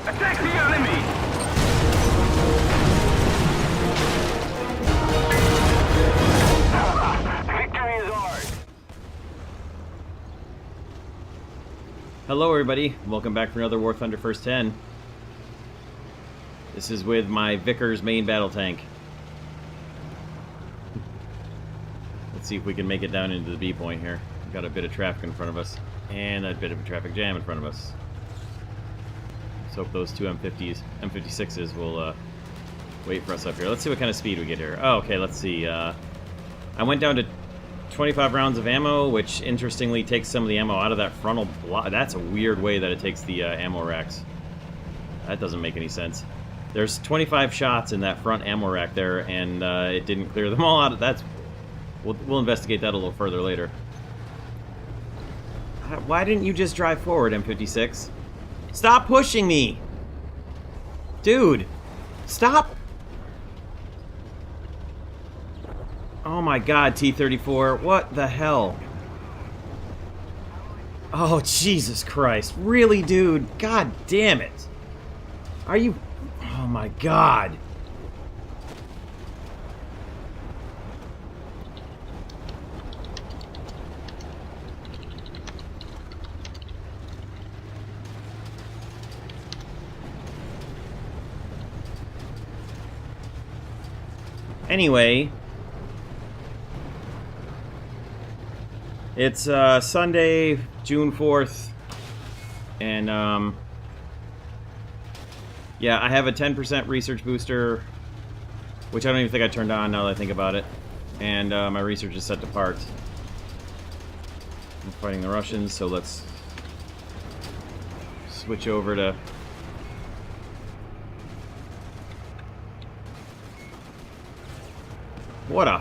Attack the enemy! Victory is ours! Hello everybody, welcome back for another War Thunder First 10. This is with my Vickers Main Battle Tank. Let's see if we can make it down into the B point here. We've got a bit of traffic in front of us, and a bit of a traffic jam in front of us. Let's hope those two M56s will wait for us up here. Let's see what kind of speed we get here. Oh, okay, let's see. I went down to 25 rounds of ammo, which interestingly takes some of the ammo out of that frontal block. That's a weird way that it takes the ammo racks. That doesn't make any sense. There's 25 shots in that front ammo rack there, and it didn't clear them all out. That's we'll investigate that a little further later. Why didn't you just drive forward, M56? Stop pushing me! Dude! Stop! Oh my god, T-34. What the hell? Oh, Jesus Christ. Really, dude? God damn it. Are you... Oh my god. Anyway, it's Sunday, June 4th, and yeah, I have a 10% research booster, which I don't even think I turned on now that I think about it, and my research is set to parked. I'm fighting the Russians, so let's switch over to... What a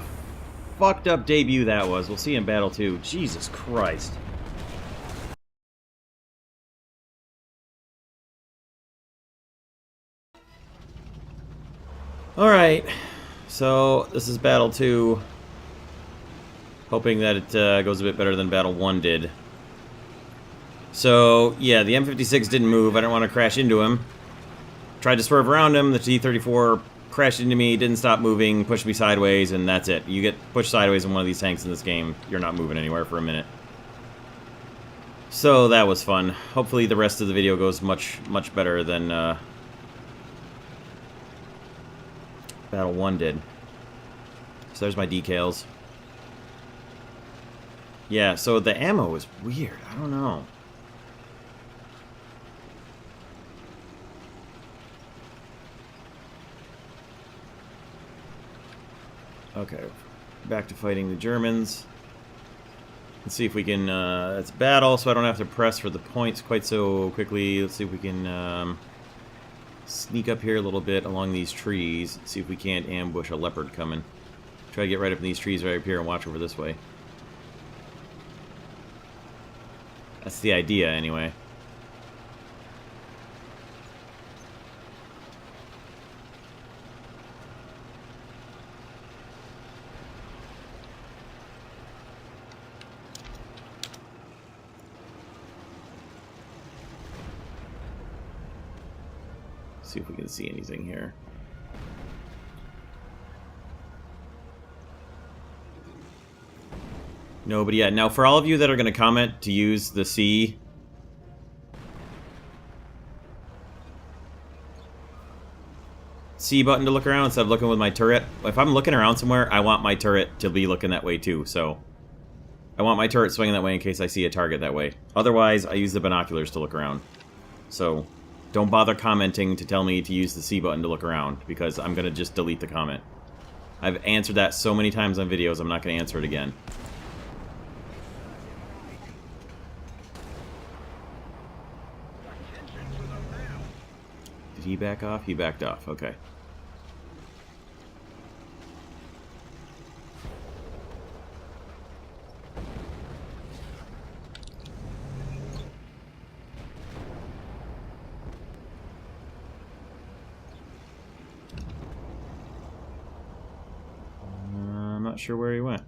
fucked up debut that was. We'll see in Battle 2. Jesus Christ. Alright. So, this is Battle 2. Hoping that it goes a bit better than Battle 1 did. So, yeah, the M56 didn't move. I didn't want to crash into him. Tried to swerve around him. The T-34... crashed into me, didn't stop moving, pushed me sideways, and that's it. You get pushed sideways in one of these tanks in this game, you're not moving anywhere for a minute. So that was fun. Hopefully the rest of the video goes much better than Battle 1 did. So there's my decals. Yeah, so the ammo is weird. I don't know. Okay, back to fighting the Germans. Let's see if we can, it's battle, so I don't have to press for the points quite so quickly. Let's see if we can sneak up here a little bit along these trees. See if we can't ambush a leopard coming. Try to get right up in these trees right up here and watch over this way. That's the idea, anyway. See if we can see anything here. Nobody yet. Now, for all of you that are going to comment to use the C button to look around instead of looking with my turret. If I'm looking around somewhere, I want my turret to be looking that way too. So I want my turret swinging that way in case I see a target that way. Otherwise, I use the binoculars to look around. So don't bother commenting to tell me to use the C button to look around, because I'm going to just delete the comment. I've answered that so many times on videos, I'm not going to answer it again. Did he back off? He backed off. Okay. Not sure where he went.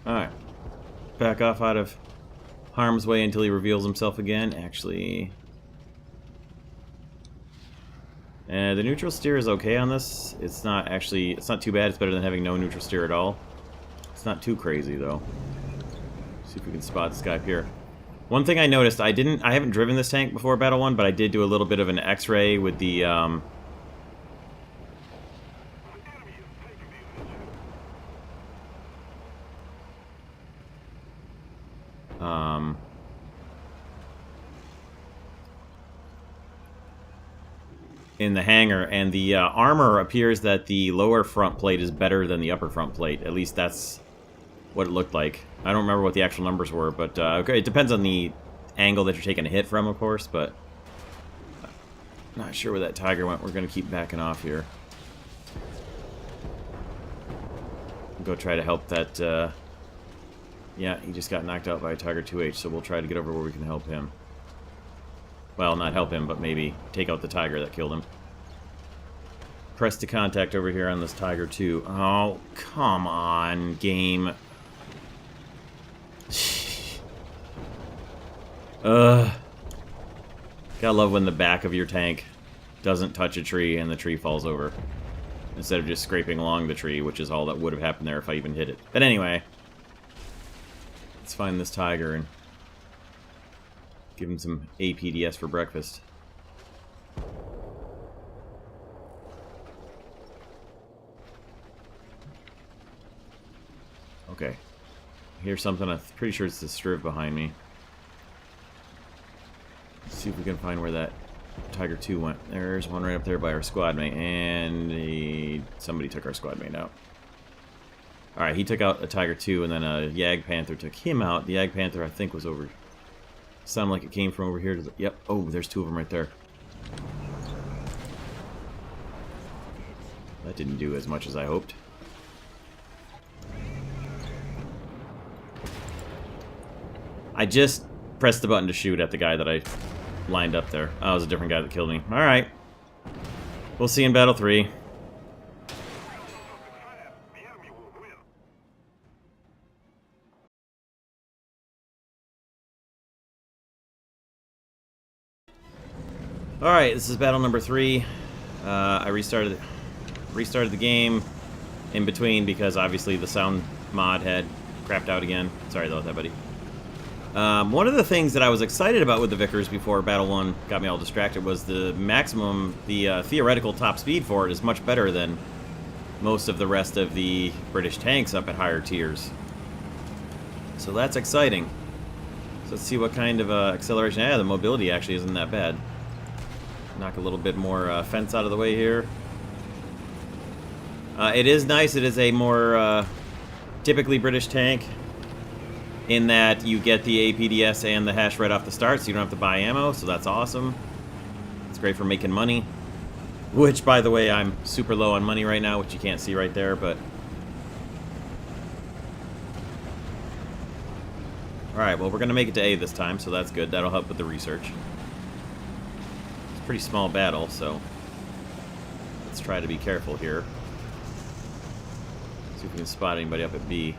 Alright. Back off out of harm's way until he reveals himself again. Actually, the neutral steer is okay on this. It's not too bad. It's better than having no neutral steer at all. It's not too crazy though. See if we can spot this guy up here. One thing I noticed, I haven't driven this tank before Battle 1, but I did do a little bit of an X-ray with the in the hangar, and the armor appears that the lower front plate is better than the upper front plate. At least that's what it looked like. I don't remember what the actual numbers were, but okay, it depends on the angle that you're taking a hit from, of course, but not sure where that Tiger went. We're going to keep backing off here. Go try to help that, yeah, he just got knocked out by a Tiger 2H, so we'll try to get over where we can help him. Well, not help him, but maybe take out the Tiger that killed him. Press to contact over here on this Tiger 2. Oh, come on, game. Gotta love when the back of your tank doesn't touch a tree and the tree falls over. Instead of just scraping along the tree, which is all that would have happened there if I even hit it. But anyway, let's find this Tiger and give him some APDS for breakfast. Okay. Here's something. I'm pretty sure it's the Striv behind me. Let's see if we can find where that Tiger 2 went. There's one right up there by our squad mate, and somebody took our squad mate out. Alright, he took out a Tiger 2, and then a Yag Panther took him out. The Yag Panther, I think, was over... Sounded like it came from over here to the... Yep. Oh, there's two of them right there. That didn't do as much as I hoped. I just pressed the button to shoot at the guy that I lined up there. Oh, it was a different guy that killed me. Alright. We'll see in Battle 3. Alright, this is battle number 3. I restarted the game in between because obviously the sound mod had crapped out again. Sorry about that, buddy. One of the things that I was excited about with the Vickers before Battle 1 got me all distracted was the theoretical top speed for it is much better than most of the rest of the British tanks up at higher tiers. So that's exciting. So let's see what kind of acceleration. Yeah, the mobility actually isn't that bad. Knock a little bit more fence out of the way here. It is nice. It is a more typically British tank in that you get the APDS and the hash right off the start, so you don't have to buy ammo, so that's awesome. It's great for making money. Which, by the way, I'm super low on money right now, which you can't see right there, but... Alright, well, we're going to make it to A this time, so that's good. That'll help with the research. It's a pretty small battle, so... let's try to be careful here. See if we can spot anybody up at B.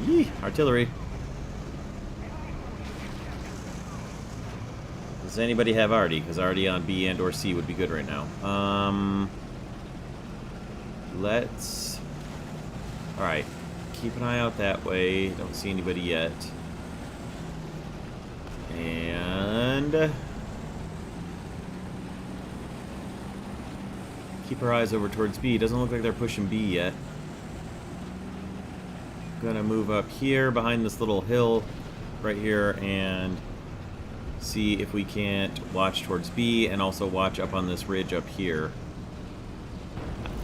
Yee! Artillery. Does anybody have Arty? Because Arty on B and or C would be good right now. Let's... Alright. Keep an eye out that way. Don't see anybody yet. And... keep our eyes over towards B. Doesn't look like they're pushing B yet. Gonna move up here behind this little hill right here and see if we can't watch towards B and also watch up on this ridge up here.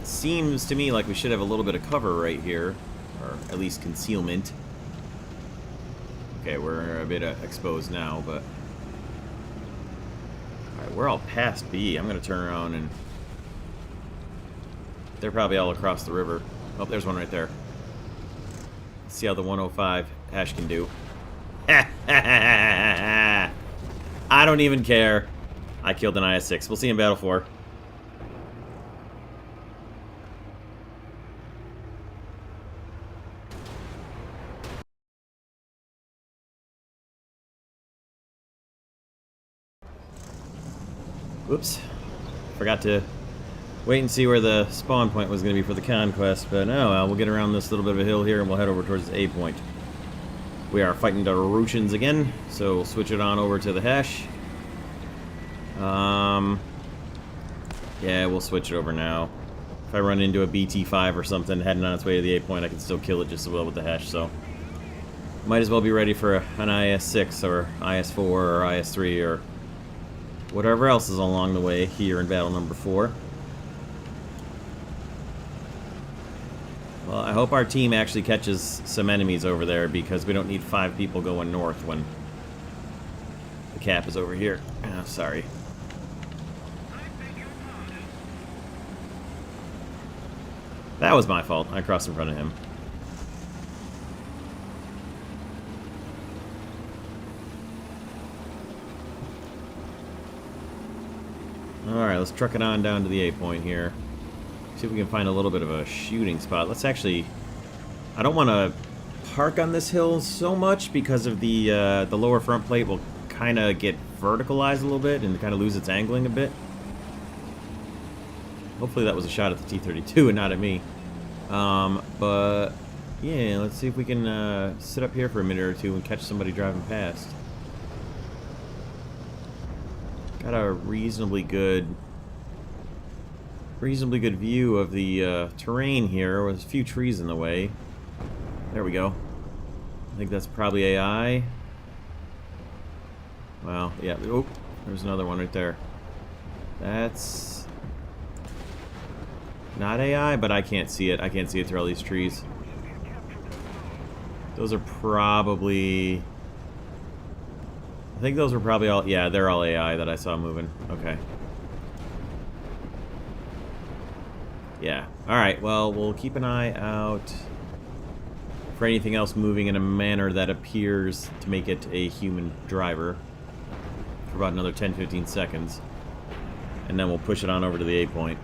Seems to me like we should have a little bit of cover right here, or at least concealment. Okay, we're a bit exposed now, but... Alright, we're all past B. I'm gonna turn around and... they're probably all across the river. Oh, there's one right there. See how the 105 hash can do. I don't even care. I killed an IS-6. We'll see you in Battle 4. Whoops. Forgot to wait and see where the spawn point was going to be for the conquest, but oh well, we'll get around this little bit of a hill here and we'll head over towards the A point. We are fighting the Russians again, so we'll switch it on over to the Hesh. Yeah, we'll switch it over now. If I run into a BT-5 or something heading on its way to the A point, I can still kill it just as well with the Hesh, so might as well be ready for an IS-6 or IS-4 or IS-3 or whatever else is along the way here in battle number 4. Well, I hope our team actually catches some enemies over there, because we don't need 5 people going north when the cap is over here. Oh, sorry. That was my fault. I crossed in front of him. Alright, let's truck it on down to the A point here. See if we can find a little bit of a shooting spot. Let's actually... I don't want to park on this hill so much because of the lower front plate will kind of get verticalized a little bit and kind of lose its angling a bit. Hopefully that was a shot at the T-32 and not at me. But yeah, let's see if we can sit up here for a minute or two and catch somebody driving past. Got a reasonably good view of the terrain here with a few trees in the way. There we go. I think that's probably AI. Well, yeah. Oh, there's another one right there. That's not AI, but I can't see it. I can't see it through all these trees. Those are probably... I think those were probably all... Yeah, they're all AI that I saw moving. Okay. Yeah. Alright, well, we'll keep an eye out for anything else moving in a manner that appears to make it a human driver for about another 10-15 seconds. And then we'll push it on over to the A point.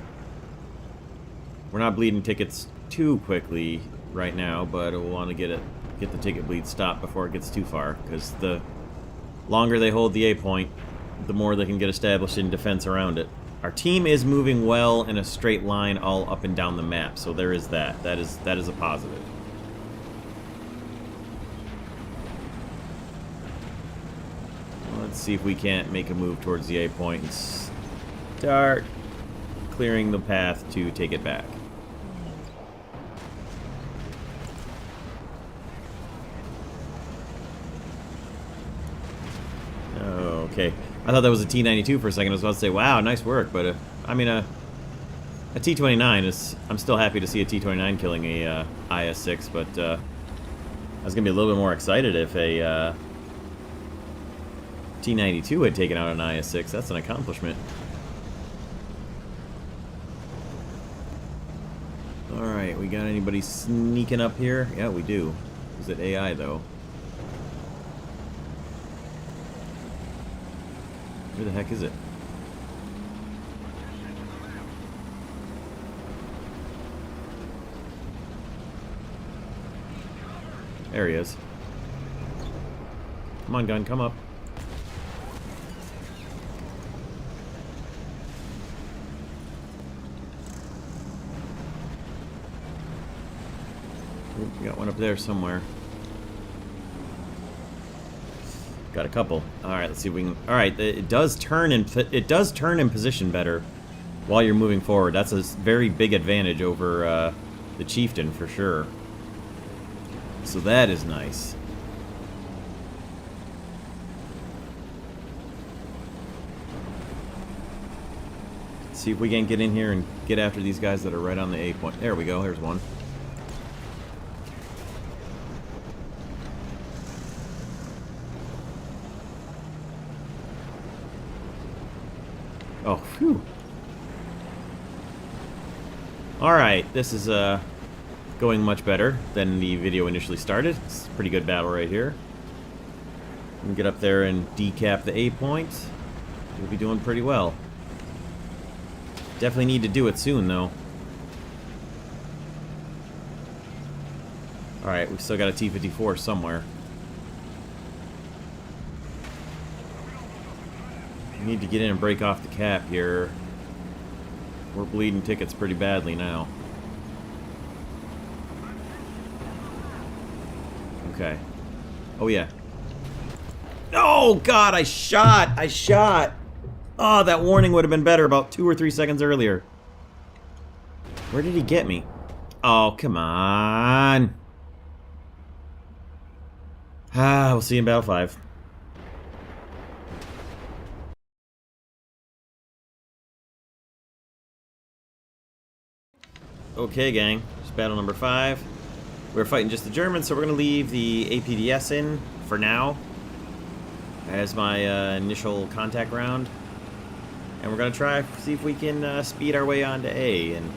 We're not bleeding tickets too quickly right now, but we'll want to get the ticket bleed stopped before it gets too far, because the longer they hold the A point, the more they can get established in defense around it. Our team is moving well in a straight line all up and down the map, so there is that. That is a positive. Let's see if we can't make a move towards the A point and start clearing the path to take it back. Okay. I thought that was a T-92 for a second. I was about to say, wow, nice work. But, I mean, a T-29 is... I'm still happy to see a T-29 killing a IS-6, but I was going to be a little bit more excited if a T-92 had taken out an IS-6. That's an accomplishment. Alright, we got anybody sneaking up here? Yeah, we do. Is it AI, though? Where the heck is it? There he is. Come on, gun, come up. Ooh, we got one up there somewhere. Got a couple. All right, let's see if we can. All right, it does turn in position better while you're moving forward. That's a very big advantage over the Chieftain for sure. So that is nice. Let's see if we can get in here and get after these guys that are right on the A point. There we go. There's one. Oh, phew. Alright, this is going much better than the video initially started. It's a pretty good battle right here. We can get up there and decap the A point. We'll be doing pretty well. Definitely need to do it soon, though. Alright, we've still got a T-54 somewhere. We need to get in and break off the cap here. We're bleeding tickets pretty badly now. Okay. Oh, yeah. Oh, God, I shot! I shot! Oh, that warning would have been better about 2 or 3 seconds earlier. Where did he get me? Oh, come on. Ah, we'll see you in Battle 5. Okay, gang. It's battle number 5. We're fighting just the Germans, so we're going to leave the APDS in for now as my initial contact round. And we're going to try see if we can speed our way onto A and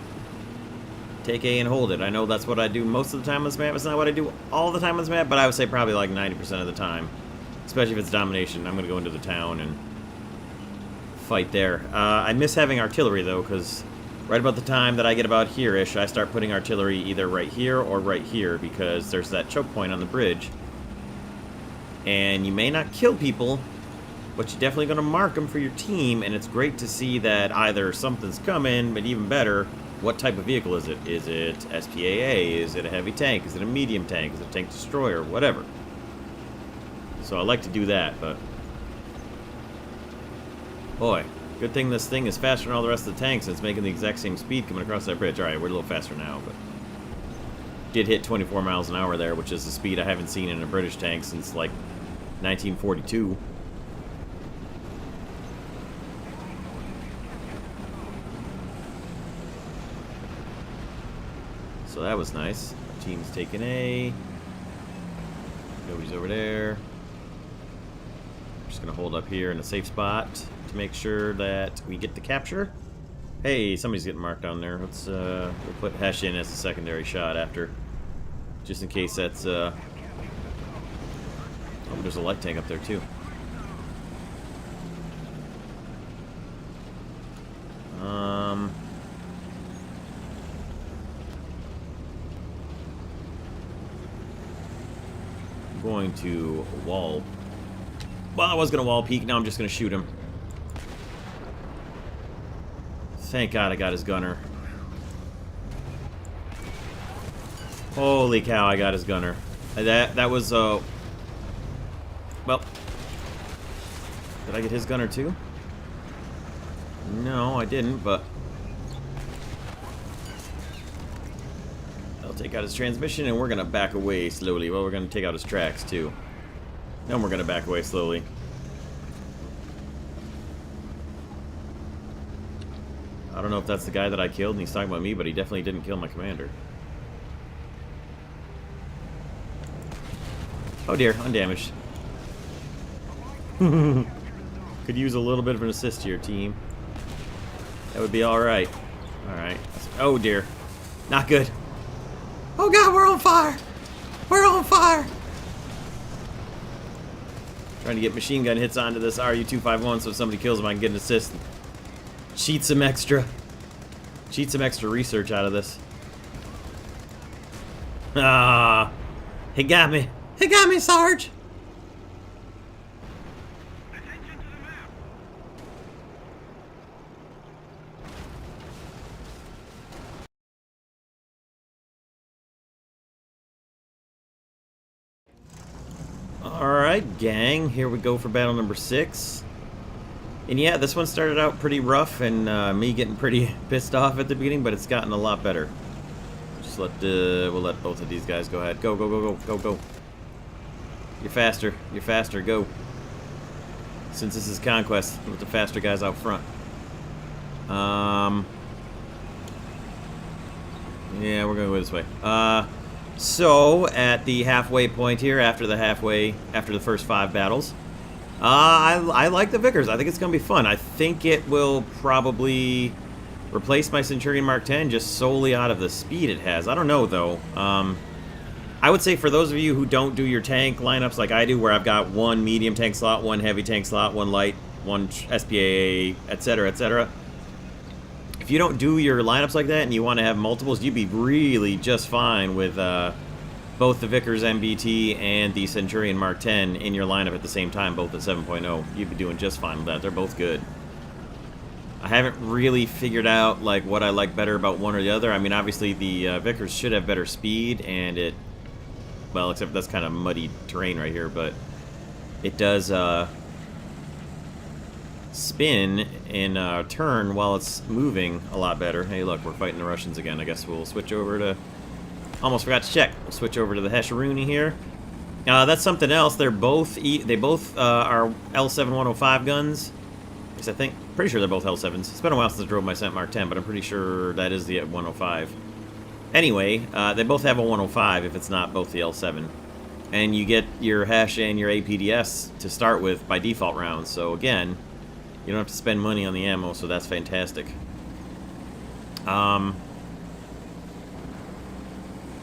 take A and hold it. I know that's what I do most of the time on this map. It's not what I do all the time on this map, but I would say probably like 90% of the time. Especially if it's domination. I'm going to go into the town and fight there. I miss having artillery, though, because right about the time that I get about here-ish, I start putting artillery either right here or right here, because there's that choke point on the bridge. And you may not kill people, but you're definitely going to mark them for your team, and it's great to see that either something's coming, but even better, what type of vehicle is it? Is it SPAA? Is it a heavy tank? Is it a medium tank? Is it a tank destroyer? Whatever. So I like to do that, but boy, good thing this thing is faster than all the rest of the tanks, and it's making the exact same speed coming across that bridge. Alright, we're a little faster now, but did hit 24 miles an hour there, which is the speed I haven't seen in a British tank since like 1942. So that was nice. Our team's taking A. Nobody's over there. I'm just gonna hold up here in a safe spot to make sure that we get the capture. Hey, somebody's getting marked down there. Let's we'll put Hesh in as a secondary shot after, just in case that's oh, there's a light tank up there too. Going to wall. Well, I was gonna wall peek. Now I'm just gonna shoot him. Thank God I got his gunner. Holy cow! I got his gunner. That was well. Did I get his gunner too? No, I didn't. But I'll take out his transmission, and we're gonna back away slowly. Well, we're gonna take out his tracks too. Then we're gonna back away slowly. I don't know if that's the guy that I killed and he's talking about me, but he definitely didn't kill my commander. Oh dear, undamaged. Could use a little bit of an assist to your team. That would be alright. Alright. Oh dear. Not good. Oh god, we're on fire! We're on fire! Trying to get machine gun hits onto this RU-251 so if somebody kills him I can get an assist. Cheat some extra research out of this. Ah, he got me. He got me, Sarge. Alright, gang, here we go for battle number 6. And yeah, this one started out pretty rough and me getting pretty pissed off at the beginning, but it's gotten a lot better. Just we'll let both of these guys go ahead. Go, go, go, go, go, go. You're faster, go. Since this is Conquest, with the faster guys out front. Yeah, we're gonna go this way. So, at the halfway point here, after the first 5 battles, I like the Vickers. I think it's going to be fun. I think it will probably replace my Centurion Mark 10 just solely out of the speed it has. I don't know, though. I would say for those of you who don't do your tank lineups like I do, where I've got 1 medium tank slot, 1 heavy tank slot, 1 light, 1 SPA, etc., etc., if you don't do your lineups like that and you want to have multiples, you'd be really just fine with both the Vickers MBT and the Centurion Mark 10 in your lineup at the same time, both at 7.0, you'd be doing just fine with that. They're both good. I haven't really figured out like what I like better about one or the other. I mean, obviously the Vickers should have better speed, and it, well, except that's kind of muddy terrain right here, but it does spin in turn while it's moving a lot better. Hey, look, we're fighting the Russians again. I guess we'll switch over to... Almost forgot to check. We'll switch over to the Hesheruni here. That's something else. They both are L7 105 guns. I think, pretty sure they're both L7s. It's been a while since I drove my Cent Mark 10, but I'm pretty sure that is the 105. Anyway, they both have a 105 if it's not both the L7. And you get your Hesh and your APDS to start with by default rounds. So again, you don't have to spend money on the ammo, so that's fantastic. I'm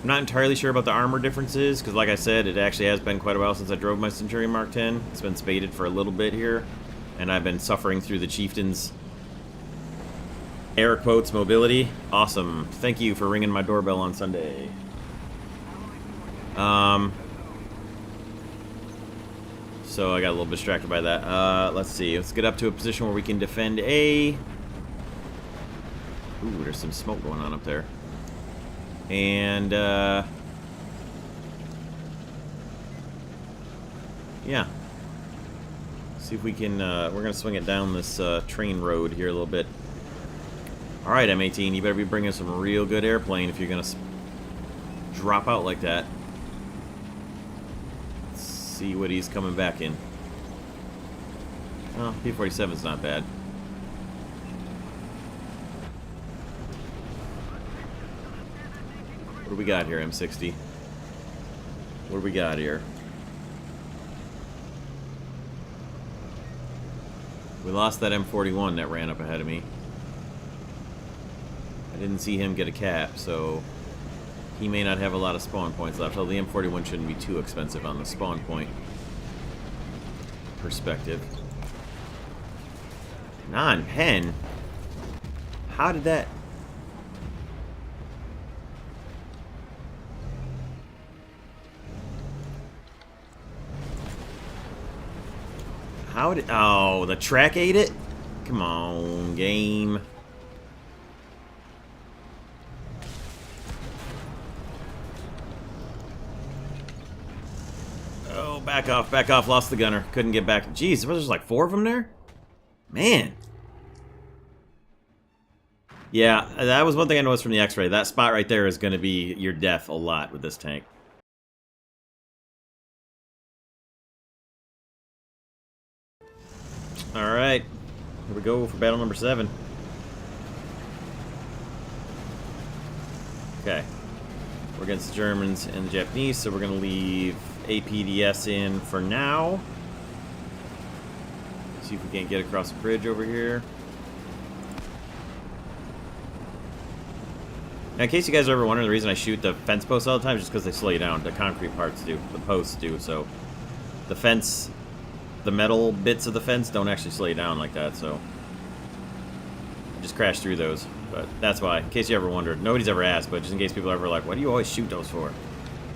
not entirely sure about the armor differences, because like I said, it actually has been quite a while since I drove my Centurion Mark 10. It's been spaded for a little bit here, and I've been suffering through the Chieftain's air quotes mobility. Awesome. Thank you for ringing my doorbell on Sunday. So I got a little distracted by that. Let's see. Let's get up to a position where we can defend A. Ooh, there's some smoke going on up there. And, yeah. See if we can, we're going to swing it down this train road here a little bit. Alright, M18, you better be bringing some real good airplane if you're going to drop out like that. Let's see what he's coming back in. Oh, P-47's not bad. What do we got here, M60? What do we got here? We lost that M41 that ran up ahead of me. I didn't see him get a cap, so he may not have a lot of spawn points left. Although the M41 shouldn't be too expensive on the spawn point perspective. Non-pen? How did that... How did... Oh, the track ate it? Come on, game. Oh, back off. Lost the gunner. Couldn't get back. Jeez, there's like 4 of them there? Man. Yeah, that was one thing I noticed from the X-ray. That spot right there is going to be your death a lot with this tank. Alright, here we go for battle number 7. Okay, we're against the Germans and the Japanese, so we're going to leave APDS in for now. See if we can't get across the bridge over here. Now, in case you guys are ever wondering, the reason I shoot the fence posts all the time is just because they slow you down. The concrete parts do, the posts do, so the fence... The metal bits of the fence don't actually slow you down like that, so I just crash through those. But that's why, in case you ever wondered. Nobody's ever asked, but just in case people are ever like, what do you always shoot those for?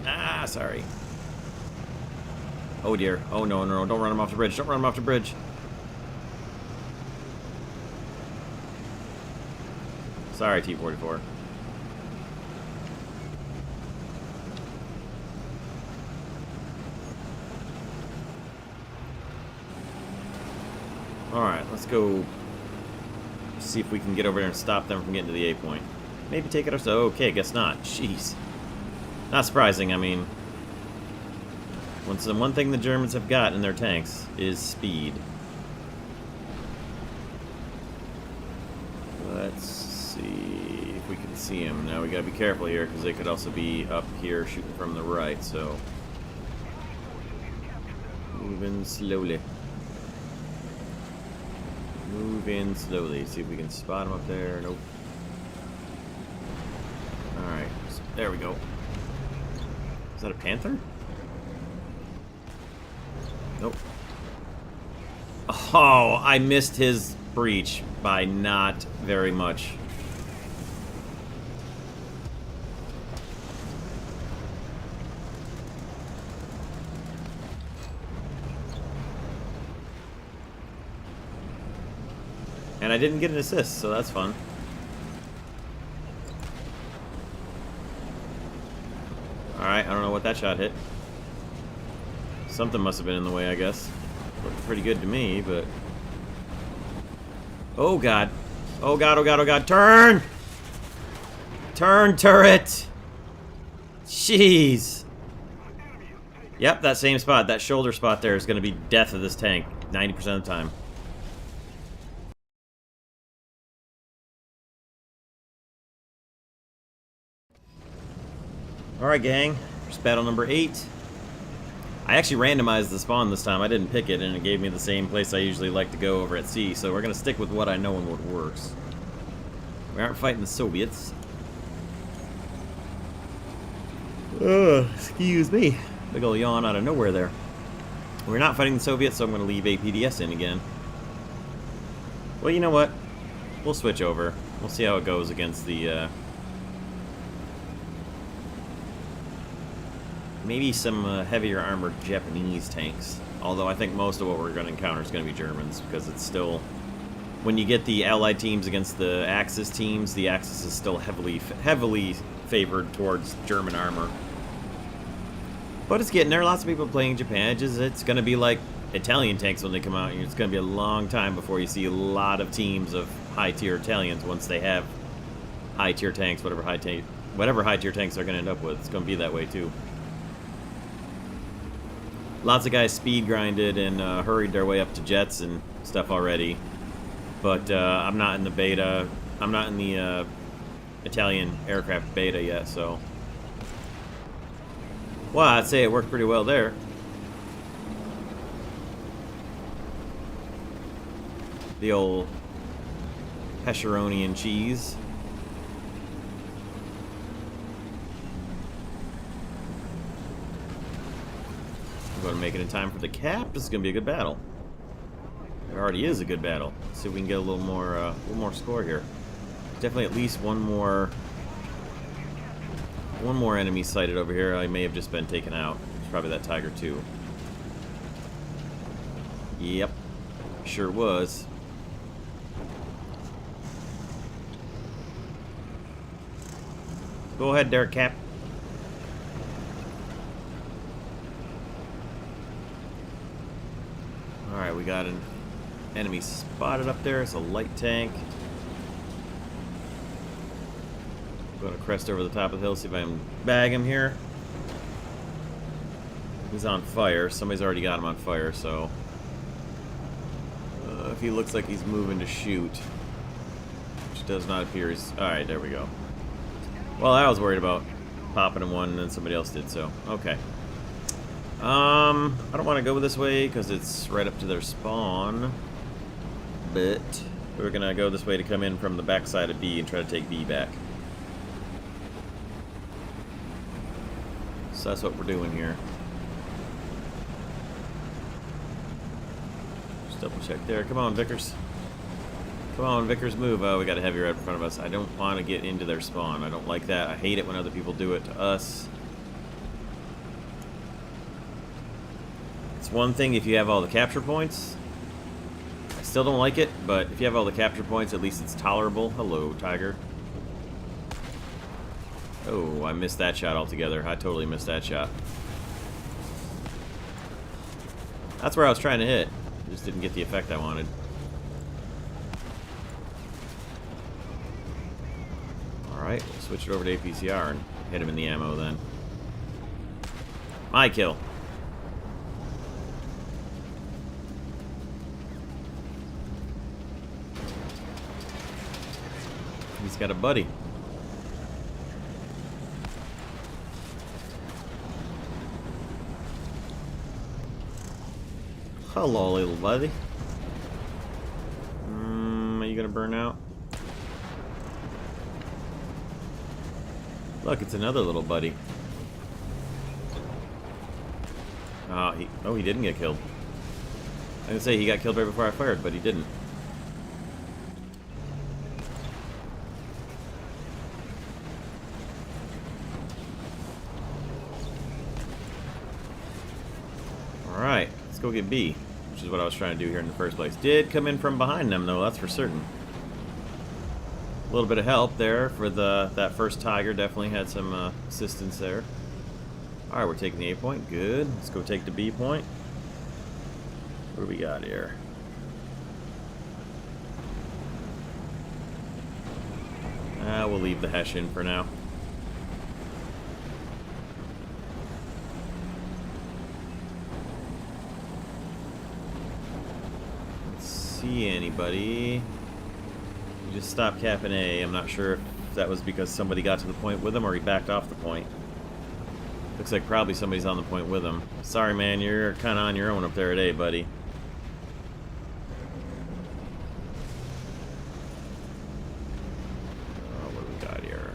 Ah, sorry. Oh dear. Oh no, no, no, don't run them off the bridge. Don't run them off the bridge. Sorry, T-44. Alright, let's go see if we can get over there and stop them from getting to the A point. Maybe take it ourselves. Okay, guess not. Jeez. Not surprising, I mean... one thing the Germans have got in their tanks is speed. Let's see if we can see them. Now we gotta be careful here, because they could also be up here shooting from the right, so... Moving slowly. Move in slowly. See if we can spot him up there. Nope. Alright. There we go. Is that a Panther? Nope. Oh, I missed his breach by not very much. And I didn't get an assist, so that's fun. Alright, I don't know what that shot hit. Something must have been in the way, I guess. Looked pretty good to me, but... Oh, God. Oh, God, oh, God, oh, God. Turn! Turn, turret! Jeez. Yep, that same spot. That shoulder spot there is going to be death of this tank 90% of the time. Alright, gang. Here's battle number 8. I actually randomized the spawn this time. I didn't pick it, and it gave me the same place I usually like to go over at sea, so we're going to stick with what I know and what works. We aren't fighting the Soviets. Excuse me. Big ol' yawn out of nowhere there. We're not fighting the Soviets, so I'm going to leave APDS in again. Well, you know what? We'll switch over. We'll see how it goes against the, maybe some heavier armored Japanese tanks. Although I think most of what we're going to encounter is going to be Germans, because it's still... When you get the Allied teams against the Axis teams, the Axis is still heavily favored towards German armor. But it's getting there. Lots of people playing Japan. It's going to be like Italian tanks when they come out. It's going to be a long time before you see a lot of teams of high-tier Italians once they have high-tier tanks, whatever high-tier tanks they're going to end up with. It's going to be that way, too. Lots of guys speed grinded and hurried their way up to jets and stuff already. But I'm not in the beta. I'm not in the Italian aircraft beta yet, so... Well, I'd say it worked pretty well there. The old pepperoni and cheese. I'm going to make it in time for the cap. This is going to be a good battle. It already is a good battle. Let's see if we can get a little more score here. Definitely at least one more enemy sighted over here. I may have just been taken out. It's probably that Tiger 2. Yep. Sure was. Go ahead, Derek Cap. Alright, we got an enemy spotted up there. It's a light tank. I'm going to crest over the top of the hill, see if I can bag him here. He's on fire. Somebody's already got him on fire, so... if he looks like he's moving to shoot, which does not appear he's... Alright, there we go. Well, I was worried about popping him one and then somebody else did, so... Okay. I don't want to go this way because it's right up to their spawn. But we're going to go this way to come in from the backside of B and try to take B back. So that's what we're doing here. Just double check there. Come on, Vickers. Come on, Vickers, move. Oh, we got a heavy right in front of us. I don't want to get into their spawn. I don't like that. I hate it when other people do it to us. It's one thing if you have all the capture points. I still don't like it, but if you have all the capture points, at least it's tolerable. Hello, Tiger. Oh, I missed that shot altogether. I totally missed that shot. That's where I was trying to hit. Just didn't get the effect I wanted. Alright, we'll switch it over to APCR and hit him in the ammo then. My kill. He's got a buddy. Hello, little buddy. Are you gonna burn out? Look, it's another little buddy. Oh, he didn't get killed. I was gonna say he got killed right before I fired, but he didn't. Alright, let's go get B, which is what I was trying to do here in the first place. Did come in from behind them, though, that's for certain. A little bit of help there for that first Tiger. Definitely had some assistance there. Alright, we're taking the A point. Good. Let's go take the B point. What do we got here? We'll leave the Hesh in for now. Let's see anybody. We just stopped capping A. I'm not sure if that was because somebody got to the point with him or he backed off the point. Looks like probably somebody's on the point with him. Sorry, man, you're kind of on your own up there at A, buddy. What do we got here?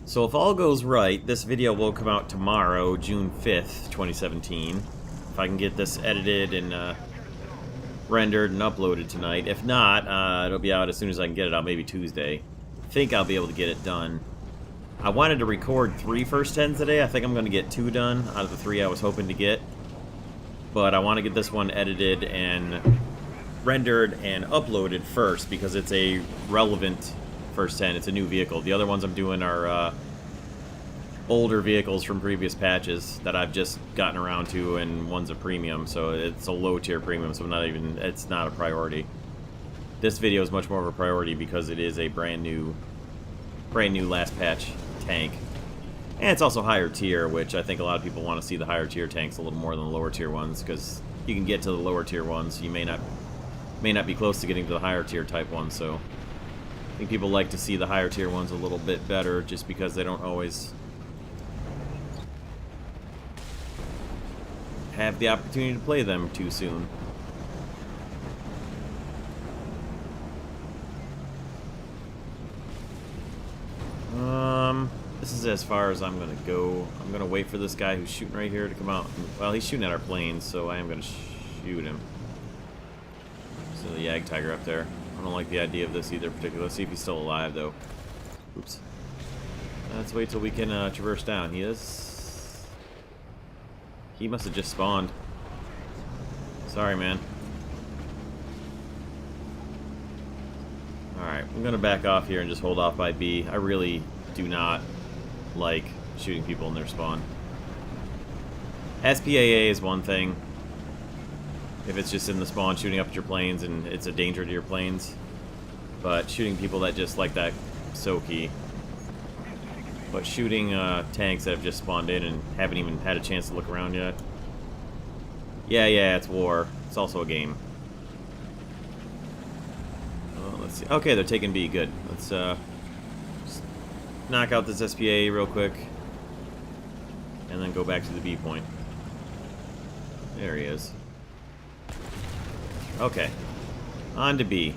So if all goes right, this video will come out tomorrow, June 5th, 2017. If I can get this edited and rendered and uploaded tonight. If not, it'll be out as soon as I can get it out, maybe Tuesday. I think I'll be able to get it done. I wanted to record 3 first 10s today. I think I'm going to get 2 done out of the 3 I was hoping to get. But I want to get this one edited and rendered and uploaded first because it's a relevant first 10. It's a new vehicle. The other ones I'm doing are older vehicles from previous patches that I've just gotten around to, and one's a premium, so it's a low tier premium, so it's not a priority. This video is much more of a priority because it is a brand new last patch tank. And it's also higher tier, which I think a lot of people want to see the higher tier tanks a little more than the lower tier ones, because you can get to the lower tier ones, you may not be close to getting to the higher tier type ones, so I think people like to see the higher tier ones a little bit better just because they don't always have the opportunity to play them too soon. This is as far as I'm gonna go. I'm gonna wait for this guy who's shooting right here to come out. Well, he's shooting at our planes, so I am gonna shoot him. So the Yag Tiger up there. I don't like the idea of this either particularly. Let's see if he's still alive though. Oops. Let's wait till we can traverse down. He is. He must have just spawned. Sorry, man. Alright, I'm gonna back off here and just hold off by B. I really do not like shooting people in their spawn. SPAA is one thing. If it's just in the spawn shooting up at your planes and it's a danger to your planes. But shooting people that just like that, so key. But shooting tanks that have just spawned in and haven't even had a chance to look around yet. Yeah, it's war. It's also a game. Oh, let's see. Okay, they're taking B. Good. Let's just knock out this SPA real quick. And then go back to the B point. There he is. Okay. On to B.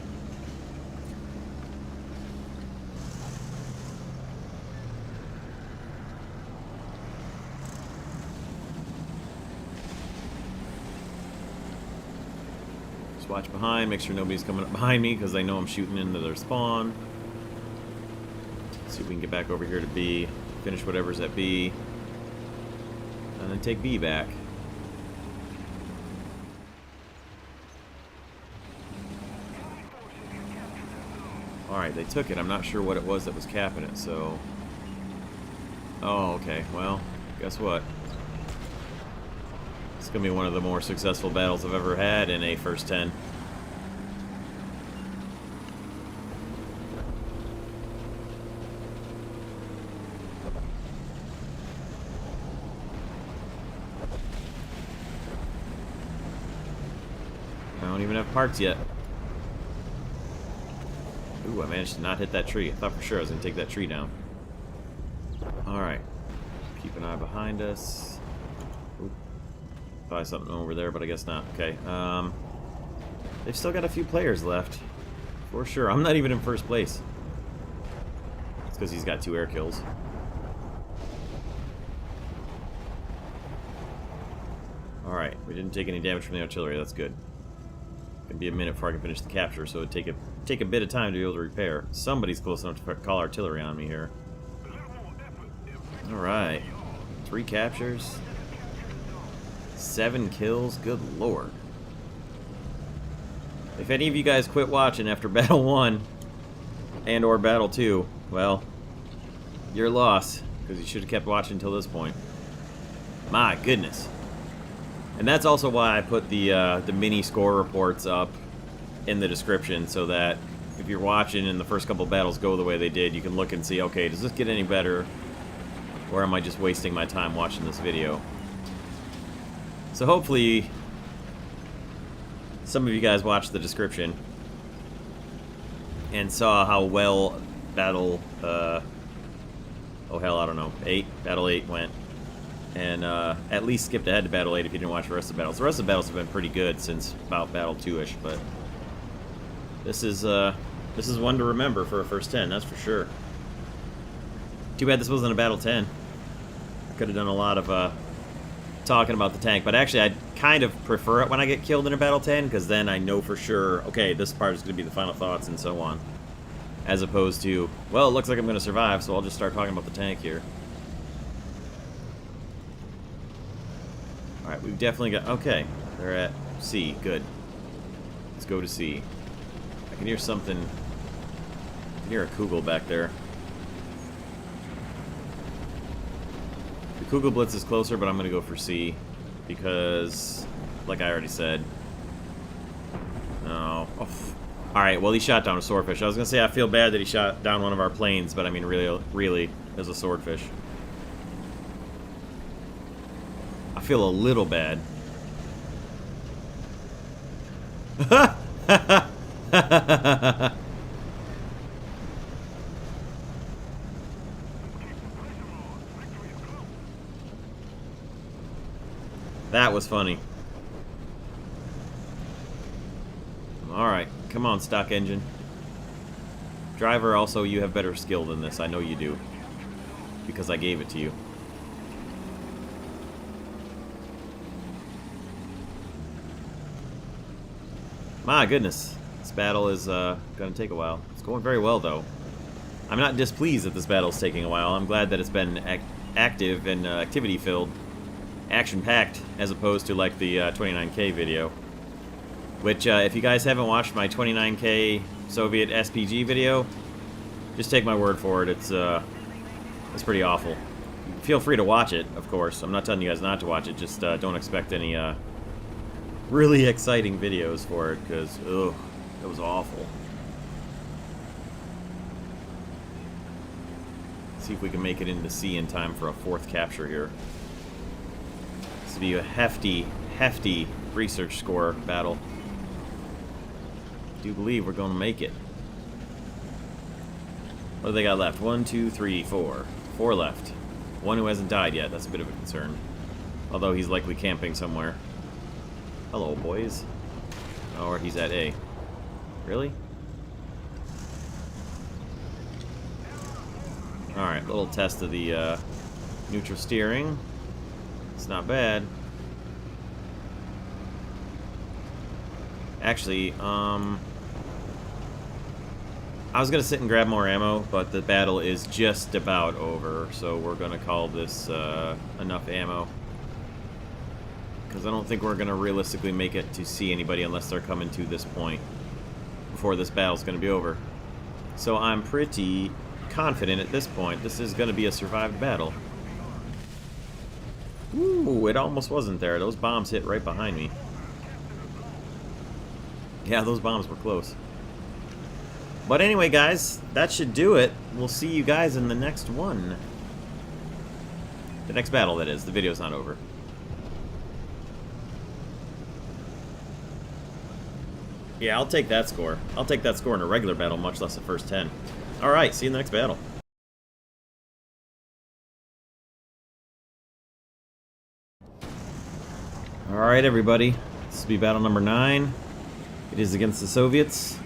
Just watch behind, make sure nobody's coming up behind me because they know I'm shooting into their spawn. Let's see if we can get back over here to B, finish whatever's at B, and then take B back. Alright, they took it. I'm not sure what it was that was capping it, so... Oh, okay. Well, guess what? It's going to be one of the more successful battles I've ever had in a first 10. I don't even have parts yet. Ooh, I managed to not hit that tree. I thought for sure I was going to take that tree down. Alright. Keep an eye behind us. Ooh. Probably something over there, but I guess not. Okay. They've still got a few players left. For sure. I'm not even in first place. It's because he's got 2 air kills. Alright. We didn't take any damage from the artillery. That's good. Gonna be a minute before I can finish the capture, so it'd take a bit of time to be able to repair. Somebody's close enough to call artillery on me here. Alright. 3 captures. 7 kills. Good lord. If any of you guys quit watching after Battle 1 and or Battle 2, well, your loss, because you should have kept watching until this point. My goodness. And that's also why I put the mini score reports up in the description, so that if you're watching and the first couple battles go the way they did, you can look and see, okay, does this get any better? Or am I just wasting my time watching this video? So hopefully some of you guys watched the description and saw how well Battle, oh hell, I don't know, Battle 8 went. And at least skipped ahead to Battle 8 if you didn't watch the rest of the battles. The rest of the battles have been pretty good since about Battle 2-ish, but this is one to remember for a first 10, that's for sure. Too bad this wasn't a Battle 10. I could have done a lot of talking about the tank, but actually I'd kind of prefer it when I get killed in a Battle 10, because then I know for sure, okay, this part is going to be the final thoughts and so on. As opposed to, well, it looks like I'm going to survive, so I'll just start talking about the tank here. Alright, we've definitely got... Okay, they're at C. Good. Let's go to C. I can hear something... I can hear a Kugel back there. The Kugel Blitz is closer, but I'm going to go for C. Because, like I already said... No. Oh. Alright, well, he shot down a swordfish. I was going to say I feel bad that he shot down one of our planes, but I mean, really, it was a swordfish. I feel a little bad. That was funny. Alright, come on, stock engine. Driver, also, you have better skill than this. I know you do. Because I gave it to you. My goodness, this battle is going to take a while. It's going very well, though. I'm not displeased that this battle is taking a while. I'm glad that it's been active and activity-filled, action-packed, as opposed to like the 29K video. Which, if you guys haven't watched my 29K Soviet SPG video, just take my word for it. It's pretty awful. Feel free to watch it, of course. I'm not telling you guys not to watch it. Just don't expect any really exciting videos for it, because, ugh, it was awful. Let's see if we can make it into C in time for a 4th capture here. This will be a hefty research score battle. I do believe we're going to make it. What do they got left? 1, 2, 3, 4. 4 left. One who hasn't died yet. That's a bit of a concern. Although he's likely camping somewhere. Hello, boys. Oh, or he's at A. Really? Alright, little test of the neutral steering. It's not bad. Actually, I was going to sit and grab more ammo, but the battle is just about over, so we're going to call this enough ammo. Because I don't think we're going to realistically make it to see anybody unless they're coming to this point before this battle's going to be over. So I'm pretty confident at this point this is going to be a survived battle. Ooh, it almost wasn't there. Those bombs hit right behind me. Yeah, those bombs were close. But anyway, guys, that should do it. We'll see you guys in the next one. The next battle, that is. The video's not over. Yeah, I'll take that score. I'll take that score in a regular battle, much less the first 10. Alright, see you in the next battle. Alright, everybody. This will be battle number 9. It is against the Soviets.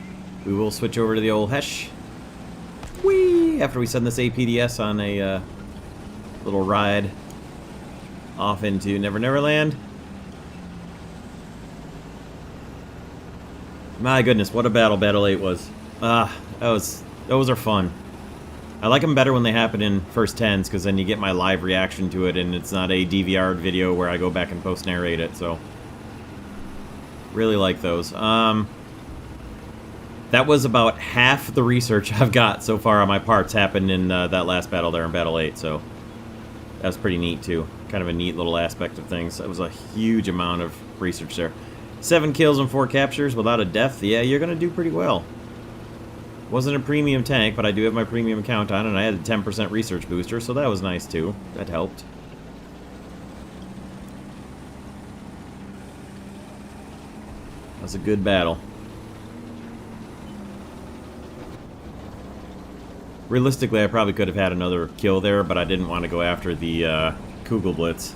We will switch over to the old Hesh. Whee! After we send this APDS on a little ride off into Never Never Land. My goodness, what a battle Battle 8 was. Those are fun. I like them better when they happen in first 10s, because then you get my live reaction to it, and it's not a DVR'd video where I go back and post-narrate it, so... Really like those. That was about half the research I've got so far on my parts happened in that last battle there in Battle 8, so... That was pretty neat, too. Kind of a neat little aspect of things. That was a huge amount of research there. 7 kills and 4 captures without a death. Yeah, you're going to do pretty well. Wasn't a premium tank, but I do have my premium count on, and I had a 10% research booster, so that was nice, too. That helped. That was a good battle. Realistically, I probably could have had another kill there, but I didn't want to go after the Kugelblitz.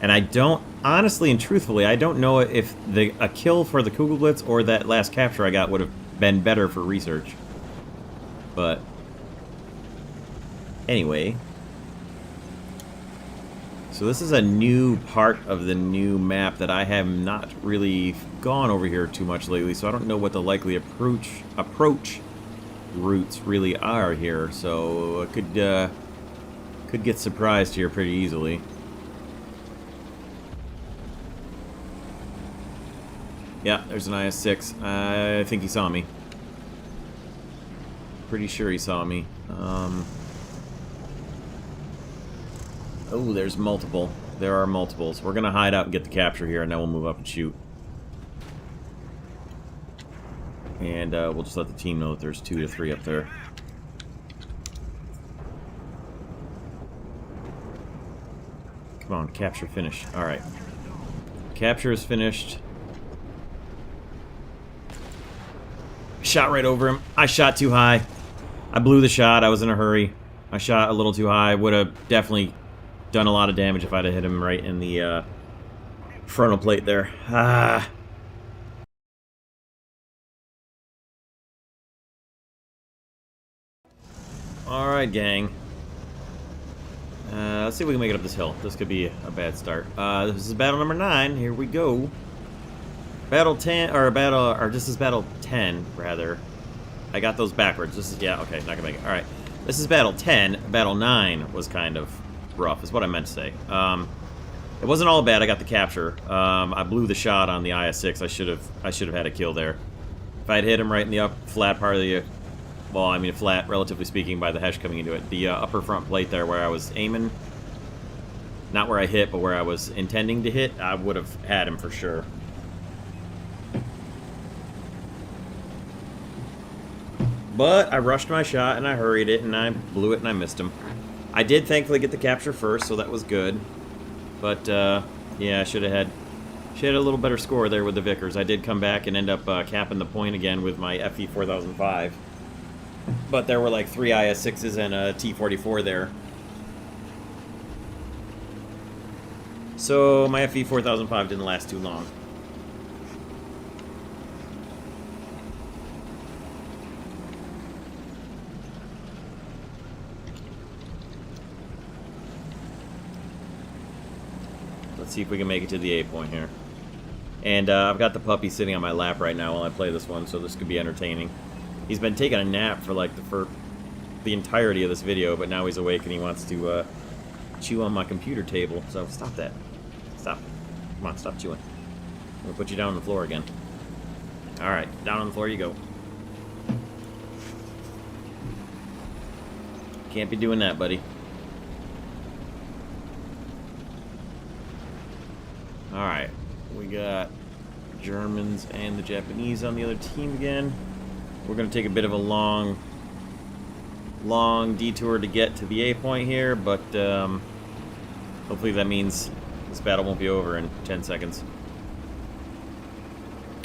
And I don't, honestly and truthfully, I don't know if a kill for the Kugelblitz or that last capture I got would have been better for research. But, anyway. So this is a new part of the new map that I have not really gone over here too much lately, so I don't know what the likely approach routes really are here, so I could get surprised here pretty easily. Yeah, there's an IS-6. I think he saw me. Pretty sure he saw me. Oh, there's multiple. There are multiples. We're going to hide out and get the capture here, and then we'll move up and shoot. And we'll just let the team know that there's 2 to 3 up there. Come on, capture finish. Alright. Capture is finished. Shot right over him. I shot too high. I blew the shot. I was in a hurry. I shot a little too high. Would have definitely done a lot of damage if I'd have hit him right in the frontal plate there. Ah. Alright, gang. Let's see if we can make it up this hill. This could be a bad start. This is battle number 9. Here we go. Battle 10, or this is battle 10, rather. I got those backwards. This is, yeah, okay, not gonna make it. Alright. This is battle 10. Battle 9 was kind of rough, is what I meant to say. It wasn't all bad. I got the capture. I blew the shot on the IS-6. I should have had a kill there. If I'd hit him right in the flat part of the, well, I mean flat, relatively speaking, by the Hesh coming into it. The upper front plate there where I was aiming, not where I hit, but where I was intending to hit, I would have had him for sure. But I rushed my shot and I hurried it and I blew it and I missed him. I did thankfully get the capture first, so that was good. But yeah, I should have had a little better score there with the Vickers. I did come back and end up capping the point again with my FE 4005. But there were like 3 IS-6s and a T-44 there. So my FE 4005 didn't last too long. Let's see if we can make it to the A point here. And I've got the puppy sitting on my lap right now while I play this one, so this could be entertaining. He's been taking a nap for like the entirety of this video, but now he's awake and he wants to chew on my computer table. So stop that. Stop. Come on, stop chewing. I'm gonna put you down on the floor again. Alright, down on the floor you go. Can't be doing that, buddy. Alright, we got Germans and the Japanese on the other team again. We're going to take a bit of a long detour to get to the A point here, but hopefully that means this battle won't be over in 10 seconds.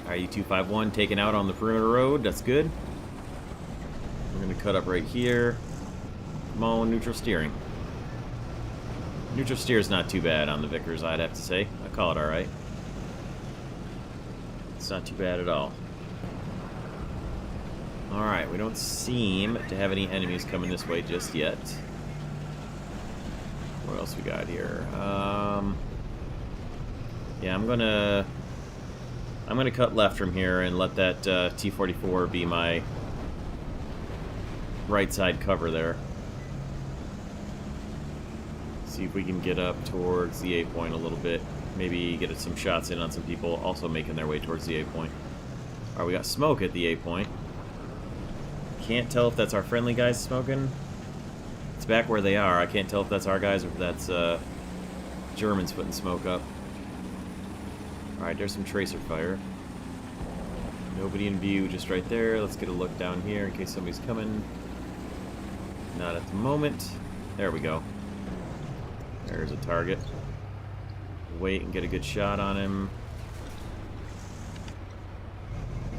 Alright, U-251 taken out on the perimeter road. That's good. We're going to cut up right here. Come on, neutral steering. Neutral steer is not too bad on the Vickers, I'd have to say. I call it alright. It's not too bad at all. Alright, we don't seem to have any enemies coming this way just yet. What else we got here? Yeah, I'm gonna cut left from here and let that T-44 be my right side cover there. See if we can get up towards the A point a little bit. Maybe get some shots in on some people also making their way towards the A point. Alright, we got smoke at the A point. Can't tell if that's our friendly guys smoking. It's back where they are. I can't tell if that's our guys or if that's Germans putting smoke up. Alright, there's some tracer fire. Nobody in view just right there. Let's get a look down here in case somebody's coming. Not at the moment. There we go. There's a target. Wait and get a good shot on him.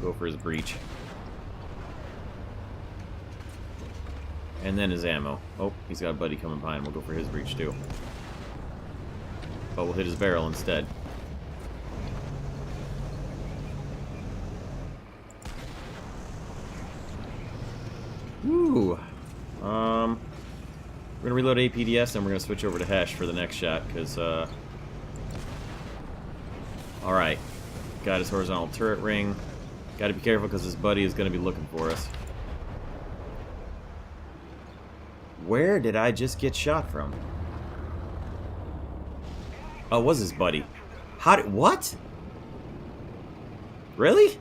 Go for his breach. And then his ammo. Oh, he's got a buddy coming behind. We'll go for his breach too. But we'll hit his barrel instead. Woo! We're gonna reload APDS and we're gonna switch over to Hesh for the next shot, because, alright. Got his horizontal turret ring. Gotta be careful because his buddy is gonna be looking for us. Where did I just get shot from? Oh, it was his buddy. How did... What? Really?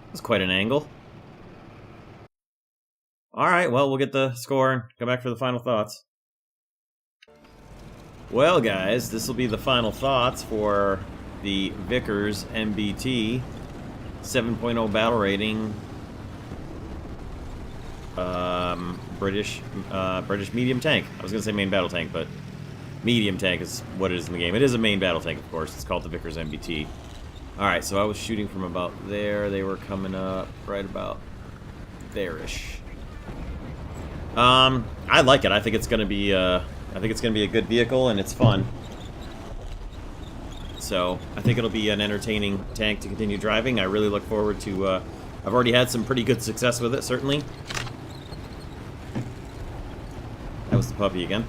That's quite an angle. Alright, well, we'll get the score and come back for the final thoughts. Well, guys, this will be the final thoughts for the Vickers MBT 7.0 battle rating. British medium tank. I was going to say main battle tank, but medium tank is what it is in the game. It is a main battle tank, of course. It's called the Vickers MBT. Alright, so I was shooting from about there. They were coming up right about there-ish. I like it. I think it's going to be a good vehicle, and it's fun. So, I think it'll be an entertaining tank to continue driving. I really look forward to, I've already had some pretty good success with it, certainly. That was the puppy again.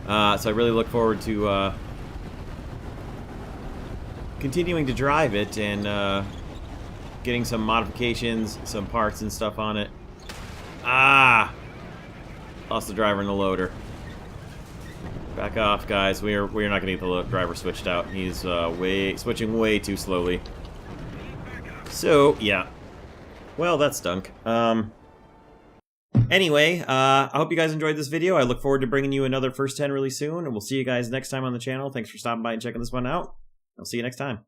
So I really look forward to, continuing to drive it and, getting some modifications, some parts and stuff on it. Ah! Lost the driver and the loader. Back off, guys. We're not gonna get the driver switched out. He's switching way too slowly. So yeah. Well, that stunk. Anyway, I hope you guys enjoyed this video. I look forward to bringing you another First 10 really soon, and we'll see you guys next time on the channel. Thanks for stopping by and checking this one out. I'll see you next time.